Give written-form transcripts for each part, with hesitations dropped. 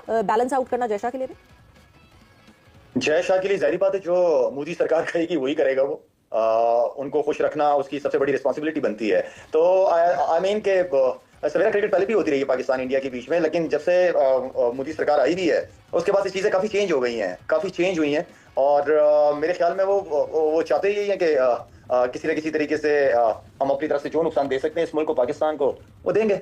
Balance out करना जय शाह के लिए भी? जय शाह के लिए जाहिर बात है, जो मोदी सरकार कहेगी वही करेगा वो। उनको खुश रखना उसकी सबसे बड़ी रिस्पॉन्सिबिलिटी बनती है। तो आई मीन के सवेरा क्रिकेट पहले भी होती रही है पाकिस्तान इंडिया के बीच में, लेकिन जब से मोदी सरकार आई भी है उसके बाद ये चीजें काफी चेंज हो गई हैं, काफी चेंज हुई हैं। और मेरे ख्याल में वो चाहते ही हैं कि किसी न किसी तरीके से हम अपनी तरफ से जो नुकसान दे सकते हैं इस मुल्क को, पाकिस्तान को, वो देंगे।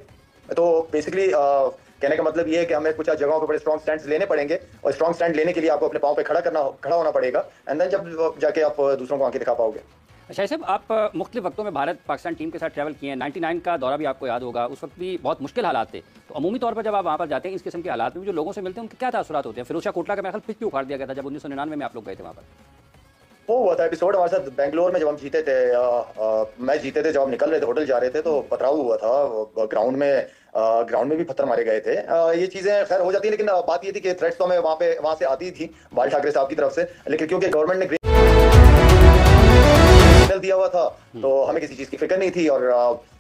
तो बेसिकली कहने का मतलब ये है कि हमें कुछ जगहों पर बड़े स्ट्रॉन्ग स्टैंड लेने पड़ेंगे, और स्ट्रॉन्ग स्टैंड लेने के लिए आपको अपने पांव पे खड़ा होना पड़ेगा, एंड देन जब जाके आप दूसरों को आंखें दिखा पाओगे। शाहिद साहब, आप मुख्तलिफ वक्तों में भारत पाकिस्तान टीम के साथ ट्रैवल किए हैं। 99 का दौरा भी आपको याद होगा, उस वक्त भी बहुत मुश्किल हालात थे। तो अमूमी तौर पर जब आप वहाँ पर जाते हैं इस किस्म के हालात में, जो लोगों से मिलते हैं उनके क्या तासुरात होते हैं? फिरोज शाह कोटला का मेरा ख्याल पिच भी उखाड़ दिया गया था जब 1999 में आप लोग गए थे वहाँ पर। वो हुआ था एपिसोड हमारे साथ बेंगलोर में, जब हम जीते थे, मैच जीते थे, जब हम निकल रहे थे होटल जा रहे थे तो पथराव हुआ था ग्राउंड में भी पत्थर मारे गए थे। ये चीजें खैर हो जाती है, लेकिन बात ये थी कि थ्रेट्स तो हमें वहां से आती थी बाल ठाकरे साहब की तरफ से, लेकिन क्योंकि गवर्नमेंट ने दिया हुआ था तो हमें किसी चीज की फिक्र नहीं थी। और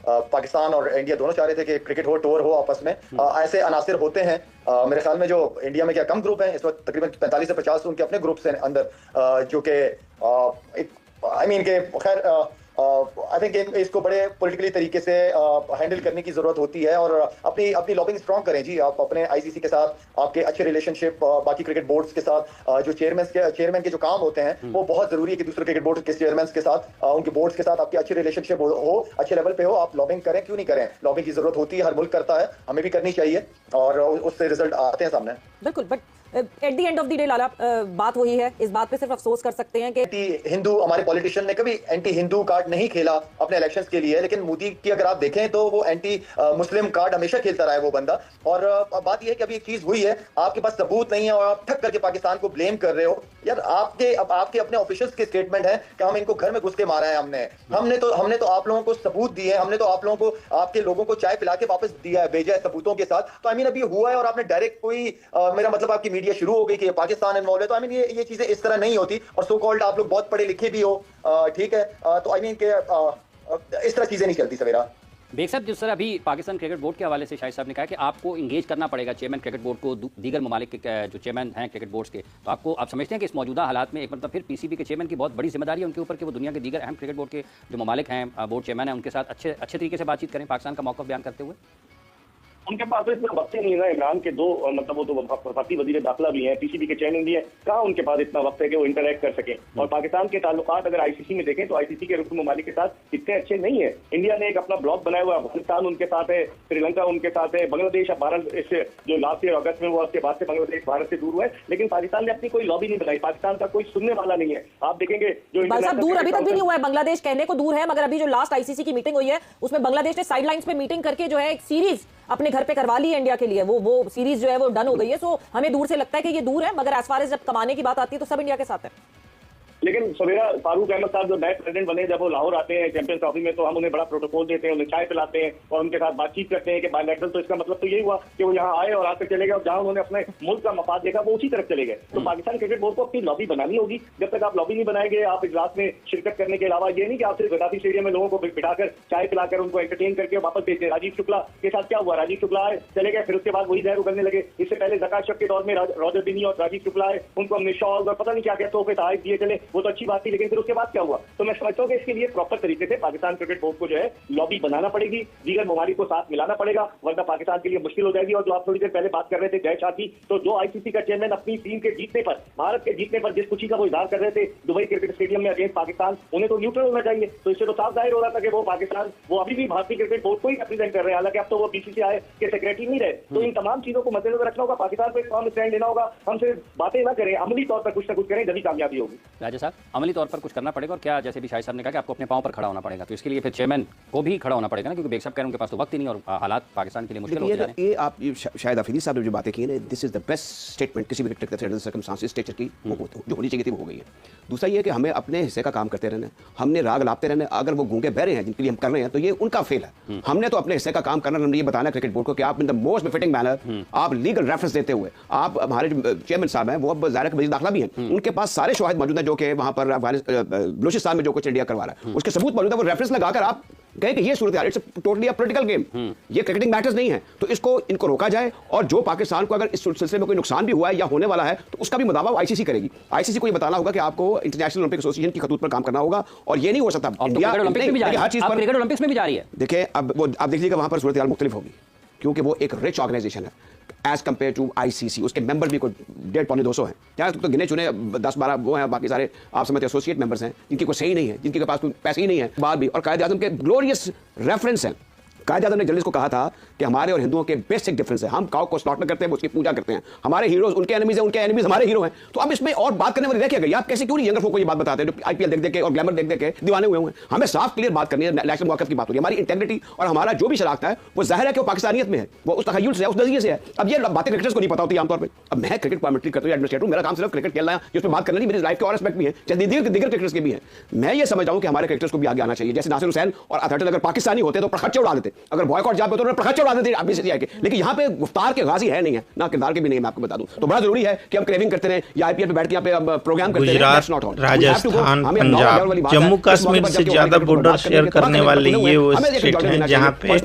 पाकिस्तान और इंडिया दोनों चाह रहे थे कि क्रिकेट हो, टूर हो आपस में। ऐसे अनासिर होते हैं मेरे ख्याल में, जो इंडिया में क्या कम ग्रुप हैं इस वक्त, तकरीबन 45 से 50 उनके अपने ग्रुप्स हैं अंदर, जो कि आई मीन के खैर आई थिंक इसको बड़े पॉलिटिकली तरीके से हैंडल करने की जरूरत होती है, और अपनी लॉबिंग स्ट्रॉन्ग करें जी। आप अपने आईसीसी के साथ आपके अच्छे रिलेशनशिप, बाकी क्रिकेट बोर्ड्स के साथ, जो चेयरमैन के जो काम होते हैं वो बहुत जरूरी है कि दूसरे क्रिकेट बोर्ड के चेयरमैन के साथ, उनके बोर्ड्स के साथ आपकी अच्छी रिलेशनशिप हो, अच्छे लेवल पे हो। आप लॉबिंग करें, क्यों नहीं करें? लॉबिंग की जरूरत होती है, हर मुल्क करता है, हमें भी करनी चाहिए, और उससे रिजल्ट आते हैं सामने। बिल्कुल, but at the end of the day लाला, बात वही है, इस बात पे सिर्फ अफसोस कर सकते हैं कि एंटी हिंदू, हमारे पॉलिटिशियन ने कभी एंटी हिंदू कार्ड नहीं खेला अपने इलेक्शंस के लिए, लेकिन मोदी की अगर आप देखें तो वो एंटी मुस्लिम कार्ड हमेशा खेलता रहा है वो बंदा। और बात ये है कि अभी एक चीज हुई है, आपके पास सबूत नहीं है और आप ठक करके पाकिस्तान को ब्लेम कर रहे हो। यार आपके अपने ऑफिशियल्स के स्टेटमेंट है कि हम इनको घर में घुस के मारा है, हमने तो आप लोगों को सबूत दिए हैं, हमने तो आप लोगों को, आपके लोगों को चाय पिला के वापस दिया है, भेजा है सबूतों के साथ। तो आई मीन अभी हुआ है और आपने डायरेक्ट कोई मेरा मतलब आपकी मीडिया शुरू हो गई कि पाकिस्तान इन्वॉल्व है। तो आई मीन ये चीजें इस तरह नहीं होती, और सो कॉल्ड आप लोग बहुत पढ़े लिखे भी हो, ठीक है, तो आई मीन के इस तरह चीजें नहीं चलती सवेरा। बेग साहब, जिस तरह अभी पाकिस्तान क्रिकेट बोर्ड के हवाले से शाहिद साहब ने कहा कि आपको इंगेज करना पड़ेगा चेयरमैन क्रिकेट बोर्ड को, दीगर ममालिक के जो चेयरमैन हैं क्रिकेट बोर्ड्स के, तो आप समझते हैं कि इस मौजूदा हालात में एक मतलब फिर पीसीबी के चेयरमैन की बहुत बड़ी जिम्मेदारी है उनके ऊपर कि वो दुनिया के दीगर अहम क्रिकेट बोर्ड के जो ममालिक हैं, बोर्ड चेयरमैन हैं, उनके साथ अच्छे तरीके से बातचीत करें पाकिस्तान का मौक़िफ़ बयान करते हुए? उनके पास तो इतना वक्त ही नहीं है। इमरान के दो मतलब वो तो वफाकी वजीर दाखिला भी हैं, पीसीबी के चेयरमैन भी हैं, कहाँ उनके पास इतना वक्त है कि वो इंटरैक्ट कर सकें। और पाकिस्तान के ताल्लुकात अगर आईसीसी में देखें तो आईसीसी के रुकन ममालिक के साथ इतने अच्छे नहीं है। इंडिया ने एक अपना ब्लॉक बनाया हुआ है, अफगानिस्तान उनके साथ है, श्रीलंका उनके साथ है, बांग्लादेश अब भारत इससे जो लास्ट ईयर अगस्त में हुआ उसके बाद से बांग्लादेश भारत से दूर हुआ है, लेकिन पाकिस्तान ने अपनी कोई लॉबी नहीं बनाई। पाकिस्तान का कोई सुनने वाला नहीं है। आप देखेंगे जो दूर अभी तक भी नहीं हुआ है, बांग्लादेश कहने को दूर है, मगर अभी जो लास्ट आईसीसी की मीटिंग हुई है उसमें बांग्लादेश ने साइडलाइंस पे मीटिंग करके जो है एक सीरीज अपने घर पे करवा ली है इंडिया के लिए। वो सीरीज जो है वो डन हो गई है। सो हमें दूर से लगता है कि ये दूर है, मगर एज फार एज जब कमाने की बात आती है तो सब इंडिया के साथ है। लेकिन सवेरा फारूक अहमद साहब जो नए प्रेसिडेंट बने, जब वो लाहौर आते हैं चैंपियंस ट्रॉफी में, तो हम उन्हें बड़ा प्रोटोकॉल देते हैं, उन्हें चाय पिलाते हैं और उनके साथ बातचीत करते हैं कि बायलैटरल। तो इसका मतलब तो यही हुआ कि वो यहाँ आए और आकर चले गए, और जहाँ उन्होंने अपने मुल्क का मफाद देखा वो उसी तरफ चले गए। तो पाकिस्तान क्रिकेट बोर्ड को अपनी लॉबी बनानी होगी। जब तक आप लॉबी नहीं बनाएंगे, आप इजलास में शिरकत करने के अलावा ये नहीं कि आप सिर्फ गद्दाफी स्टेडियम में लोगों को बिठाकर चाय पिलाकर उनको एंटरटेन करके वापस भेजते हैं। राजीव शुक्ला के साथ क्या हुआ? राजीव शुक्ला आए, चले गए, फिर उसके बाद वही जहर उगलने लगे। इससे पहले ज़का अशरफ के दौर में रॉजर बिनी और राजीव शुक्ला आए, उनको हमने शॉल और पता नहीं क्या क्या तोहफे तोहफे दिए चले, वो तो अच्छी बात थी, लेकिन फिर उसके बाद क्या हुआ? तो मैं समझता हूँ कि इसके लिए प्रॉपर तरीके से पाकिस्तान क्रिकेट बोर्ड को जो है लॉबी बनाना पड़ेगी, दीगर ममालिक को साथ मिलाना पड़ेगा, वरना पाकिस्तान के लिए मुश्किल हो जाएगी। और जो आप थोड़ी देर पहले बात कर रहे थे जय शाह की, तो जो आईसीसी का चेयरमैन अपनी टीम के जीतने पर, भारत के जीतने पर जिस खुशी का वो इजहार कर रहे थे दुबई क्रिकेट स्टेडियम में अगेंस्ट पाकिस्तान, उन्हें तो न्यूट्रल होना चाहिए। तो इससे तो साफ जाहिर हो रहा था कि वो पाकिस्तान, वो अभी भी भारतीय क्रिकेट बोर्ड को ही रिप्रेजेंट कर रहे हैं, हालांकि अब तो वो बीसीसीआई के सेक्रेटरी नहीं रहे। तो इन तमाम चीजों को मद्देनजर रखना होगा, पाकिस्तान को एक फॉर्म स्टैंड लेना होगा। हम सिर्फ बातें ना करें, अमली तौर पर कुछ ना कुछ करें, जभी कामयाबी होगी। राजा साहब, अमली तौर पर कुछ करना पड़ेगा, और क्या जैसे भी शाहिद साहब ने कहा कि आपको अपने पांव पर खड़ा होना पड़ेगा, तो इसके लिए फिर चेयरमैन को भी खड़ा होना पड़ेगा ना, क्योंकि बेग साहब कह रहे हैं उनके पास तो वक्त ही नहीं और हालात पाकिस्तान के लिए मुश्किल होते जा रहे हैं। ये आप शायद अफरीदी साहब ने जो बातें की ना, this is the best statement किसी भी सर्कमस्टांसेस स्टेचर की जो होनी चाहिए थी वो हो गई है। दूसरा ये है कि हमें अपने हिस्से का काम करते रहना है, हमने राग लापते रहना है। अगर वो गूंगे बह रहे हैं जिनके लिए हम कर रहे हैं तो ये उनका फेल है। हमने तो अपने हिस्से का काम करना, हमने ये बताना क्रिकेट बोर्ड को कि आप in the most befitting manner, आप लीगल रेफरेंस देते हुए, आप हमारे चेयरमैन साहब हैं, वो अब ज़ाहिर वज़ीर दाखिला भी हैं, उनके पास सारे शवाहिद मौजूद हैं जो कि वहाँ पर बलूचिस्तान में जो कुछ इंडिया करवा रहा है उसके सबूत मौजूद है। वो रेफरेंस लगाकर आप कहे कि ये सूरत हाल it's totally a political game, ये क्रिकेटिंग मैटर्स नहीं है, तो इनको रोका जाए और जो पाकिस्तान को अगर इस सिलसिले में कोई नुकसान भी हुआ है या होने वाला है तो उसका भी मुदावा आईसीसी करेगी। आईसीसी को ये बताना होगा कि आपको इंटरनेशनल ओलंपिक एसोसिएशन की खतूत पर काम करना होगा और ये नहीं हो सकता इंडिया ओलंपिक्स में भी जा रही है, हर चीज पर क्रिकेट ओलंपिक्स में भी जा रही है। देखिए अब देखिएगा वहां पर सूरत हाल मुख्तलिफ होगी क्योंकि वो एक रिच ऑर्गेनाइजेशन है एज कंपेयर टू आईसीसी। उसके मेंबर भी कोई 150-200 हैं, क्या तो गिने चुने 10-12 वो हैं, बाकी सारे आप समझते एसोसिएट मेंबर्स हैं जिनकी कोई सही नहीं है, जिनके पास कोई पैसे ही नहीं है बात भी। और कायद आज़म के ग्लोरियस रेफरेंस हैं। कायद आज़म ने जर्नलिस्ट को कहा था कि हमारे और हिंदुओं के बेसिक डिफरेंस है, हम काउ को स्लॉटर करते हैं, उसकी पूजा करते हैं, हमारे हीरोज उनके एनिमीज हैं, उनके एनिमीज हमारे हीरो हैं। तो अब इसमें और बात करने वाली रह क्या गई? आप कैसे क्यों नहीं यंगर फोक को ये बात बताते हैं जो आईपीएल देख के और ग्लैमर देख के दीवाने हुए हैं? हमें साफ क्लियर बात करनी है, नेशनल वॉकअप की बात हो रही है, हमारी इंटेग्रिटी और हमारा जो भी शराकत है वो जाहिर है कि वो पाकिस्तानियत में है, वो उस तखय्युल से है, उस नजरिए से है। अब ये बातें क्रिकेटर्स को नहीं पता होती आमतौर पर। अब मैं क्रिकेट कमेंट्री करता हूँ, एडमिनिस्ट्रेटर, मेरा काम सिर्फ क्रिकेट खेलना है, इस पर बात करना नहीं, मेरी लाइफ के और एस्पेक्ट भी है, दिगर क्रिकेटर्स के भी हैं। मैं ये समझ रहा हूँ कि हमारे क्रिकेटर्स को भी आगे आना चाहिए। जैसे नासिर हुसैन और अथर्टन अगर पाकिस्तानी होते तो प्रखच्चे उड़ा देते, अगर बॉयकॉट जाते तो प्रखच्चे उड़ा देते आईसीसी के। लेकिन यहाँ पे गुफ्तार के गाजी है नहीं है, ना किरदार के भी नहीं है, मैं आपको बता दूं। तो बड़ा जरूरी है कि हम क्रेविंग करते रहे या आईपीएल पे बैठ के यहाँ पे प्रोग्राम करते रहे। गुजरात, राजस्थान, पंजाब, जम्मू कश्मीर से ज्यादा बॉर्डर शेयर करने वाले ये वो स्टेट हैं जहाँ पे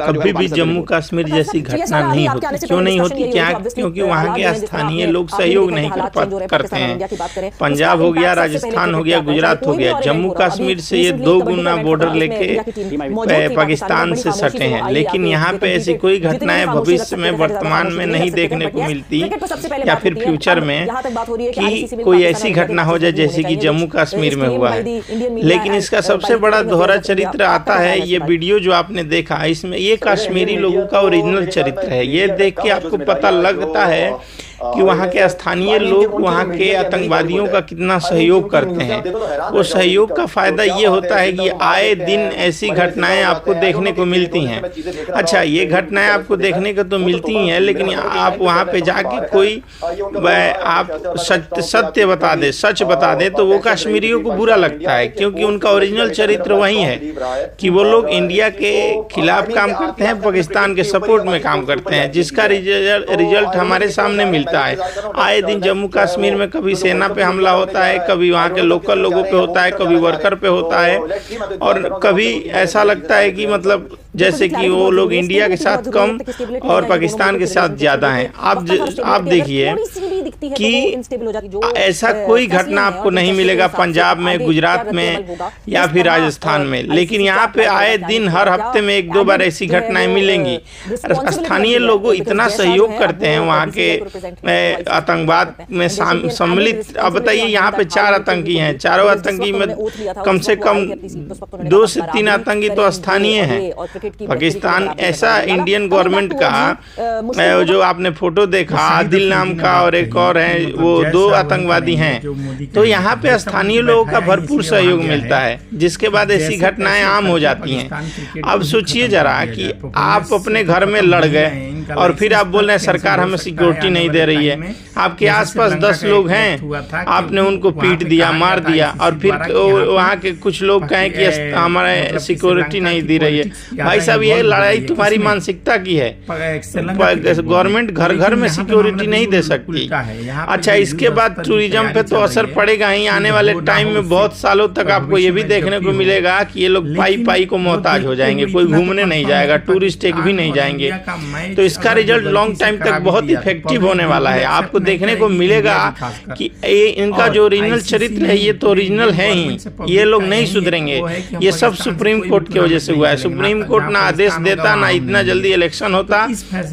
कभी भी जम्मू कश्मीर जैसी घटना नहीं होती। क्यों नहीं होती? क्या? क्योंकि वहाँ के स्थानीय लोग सहयोग नहीं करते हैं। पंजाब हो गया, राजस्थान हो गया, गुजरात हो गया, जम्मू कश्मीर से ये 2 गुना बॉर्डर लेके पाकिस्तान से सटे हैं। लेकिन यहाँ पे ऐसी कोई घटनाएं भविष्य में वर्तमान में नहीं देखने को मिलती या फिर फ्यूचर में कि कोई ऐसी घटना हो जाए जैसे कि जम्मू कश्मीर में हुआ है। लेकिन इसका सबसे बड़ा दोहरा चरित्र आता है ये वीडियो जो आपने देखा, इसमें ये कश्मीरी लोगों का ओरिजिनल चरित्र है। ये देख के आपको पता लगता है कि वहाँ के स्थानीय लोग वहाँ के आतंकवादियों का कितना सहयोग करते हैं। वो सहयोग का फायदा ये होता है कि आए दिन ऐसी घटनाएं आपको देखने को मिलती हैं। अच्छा, ये घटनाएं आपको देखने को तो मिलती ही हैं, लेकिन आप वहाँ पे जाके कोई आप सत्य बता दे, सच बता दे, तो वो कश्मीरियों को बुरा लगता है क्योंकि उनका ओरिजिनल चरित्र वही है कि वो लोग इंडिया के खिलाफ काम करते हैं, पाकिस्तान के सपोर्ट में काम करते हैं, जिसका रिजल्ट हमारे सामने मिलता है। आए दिन जम्मू कश्मीर में कभी सेना पे हमला होता है, कभी वहाँ के लोकल लोगों पे होता है, कभी वर्कर पे होता है, और कभी ऐसा लगता है कि मतलब जैसे कि वो लोग इंडिया के साथ कम और पाकिस्तान के साथ ज्यादा हैं। आप देखिए कि ऐसा कोई घटना आपको नहीं मिलेगा पंजाब में, गुजरात में या फिर राजस्थान में, लेकिन यहाँ पे आए दिन हर हफ्ते में 1-2 बार ऐसी घटनाएं मिलेंगी। स्थानीय लोग इतना सहयोग करते हैं वहाँ के आतंकवाद में सम्मिलित। अब बताइए, यहाँ पे 4 आतंकी हैं, चारों आतंकी में कम से कम 2 से 3 आतंकी तो स्थानीय हैं। पाकिस्तान ऐसा इंडियन गवर्नमेंट का जो आपने फोटो देखा, आदिल नाम का और एक और है, वो 2 आतंकवादी हैं। तो यहाँ पे स्थानीय लोगों का भरपूर सहयोग मिलता है, जिसके बाद ऐसी घटनाएं आम हो जाती हैं। अब सोचिए जरा कि आप अपने घर में लड़ गए और फिर आप बोल रहे हैं सरकार हमें सिक्योरिटी नहीं दे रही है। आपके आसपास 10 लोग हैं, आपने उनको पीट दिया, मार दिया, और फिर वहाँ के कुछ लोग कहें कि हमारे सिक्योरिटी नहीं दी रही है। भाई साहब, ये लड़ाई तुम्हारी मानसिकता की है। गवर्नमेंट घर घर में सिक्योरिटी नहीं दे सकती। अच्छा, इसके बाद टूरिज्म पे तो असर पड़ेगा ही। आने वाले टाइम में बहुत सालों तक आपको ये भी देखने को मिलेगा कि ये लोग पाई को मोहताज हो जाएंगे, कोई घूमने नहीं जाएगा, टूरिस्ट एक भी नहीं जाएंगे। तो इसका रिजल्ट लॉन्ग टाइम तक बहुत इफेक्टिव होने वाला है। आपको देखने को मिलेगा कि इनका जो ओरिजिनल चरित्र है ये तो ओरिजिनल है ही, ये लोग नहीं सुधरेंगे। ये सब सुप्रीम कोर्ट की वजह से हुआ है। सुप्रीम कोर्ट ना आदेश देता, ना इतना जल्दी इलेक्शन होता,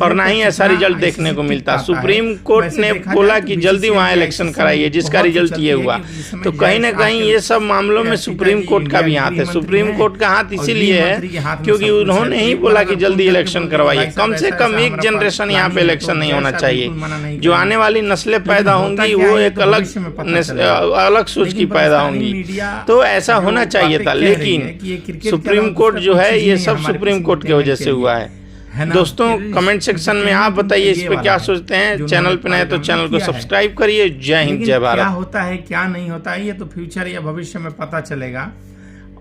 और ना ही ऐसा रिजल्ट देखने को मिलता। सुप्रीम कोर्ट ने बोला कि जल्दी वहाँ इलेक्शन कराइए, जिसका रिजल्ट ये हुआ। तो कहीं ना कहीं ये सब मामलों में सुप्रीम कोर्ट का भी हाथ है। सुप्रीम कोर्ट का हाथ इसीलिए है क्योंकि उन्होंने ही बोला कि जल्दी इलेक्शन करवाइए। कम से कम एक जनरेशन यहाँ पे इलेक्शन नहीं होना चाहिए। जो आने वाली नस्लें पैदा होंगी वो एक अलग सोच की पैदा होंगी। तो ऐसा होना चाहिए था, लेकिन सुप्रीम कोर्ट जो है ये सब सुप्रीम कोर्ट की वजह से हुआ है। दोस्तों, कमेंट सेक्शन में आप बताइए इस पे क्या सोचते हैं। चैनल पे नए तो चैनल को सब्सक्राइब करिए। जय हिंद, जय भारत। क्या होता है क्या नहीं होता है ये तो फ्यूचर या भविष्य में पता चलेगा।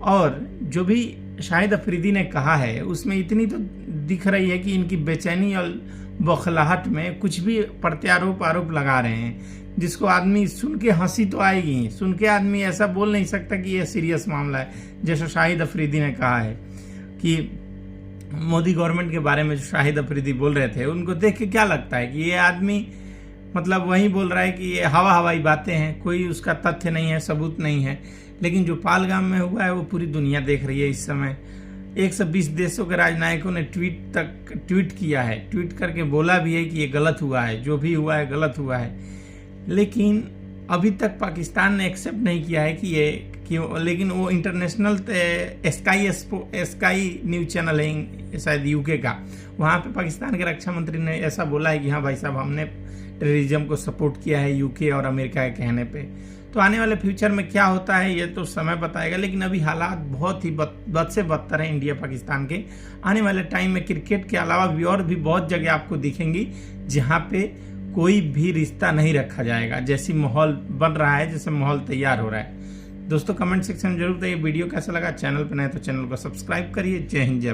और जो भी शाहिद अफरीदी ने कहा है उसमें इतनी तो दिख रही है कि इनकी बेचैनी और बौखलाहट में कुछ भी प्रत्यारोप आरोप लगा रहे हैं, जिसको आदमी सुन के हंसी तो आएगी ही। सुन के आदमी ऐसा बोल नहीं सकता कि यह सीरियस मामला है जैसा शाहिद अफरीदी ने कहा है। कि मोदी गवर्नमेंट के बारे में जो शाहिद अफरीदी बोल रहे थे, उनको देख के क्या लगता है कि ये आदमी मतलब वही बोल रहा है कि ये हवाई बातें हैं, कोई उसका तथ्य नहीं है, सबूत नहीं है। लेकिन जो पहलगाम में हुआ है वो पूरी दुनिया देख रही है इस समय। 120 देशों के राजनायकों ने ट्वीट किया है, ट्वीट करके बोला भी है कि ये गलत हुआ है, जो भी हुआ है गलत हुआ है। लेकिन अभी तक पाकिस्तान ने एक्सेप्ट नहीं किया है कि ये क्यों। लेकिन वो इंटरनेशनल स्काई न्यूज चैनल है शायद यूके का, वहाँ पे पाकिस्तान के रक्षा मंत्री ने ऐसा बोला है कि हाँ भाई साहब, हमने टेररिज्म को सपोर्ट किया है यूके और अमेरिका के कहने पे। तो आने वाले फ्यूचर में क्या होता है ये तो समय बताएगा, लेकिन अभी हालात बहुत ही बद से बदतर हैं इंडिया पाकिस्तान के। आने वाले टाइम में क्रिकेट के अलावा भी और भी बहुत जगह आपको दिखेंगी जहाँ पे कोई भी रिश्ता नहीं रखा जाएगा, जैसी माहौल बन रहा है, जैसे माहौल तैयार हो रहा है। दोस्तों कमेंट सेक्शन में जरूर बताइए वीडियो कैसा लगा। चैनल पर नए तो चैनल को सब्सक्राइब करिए। जय हिंद जय भारत।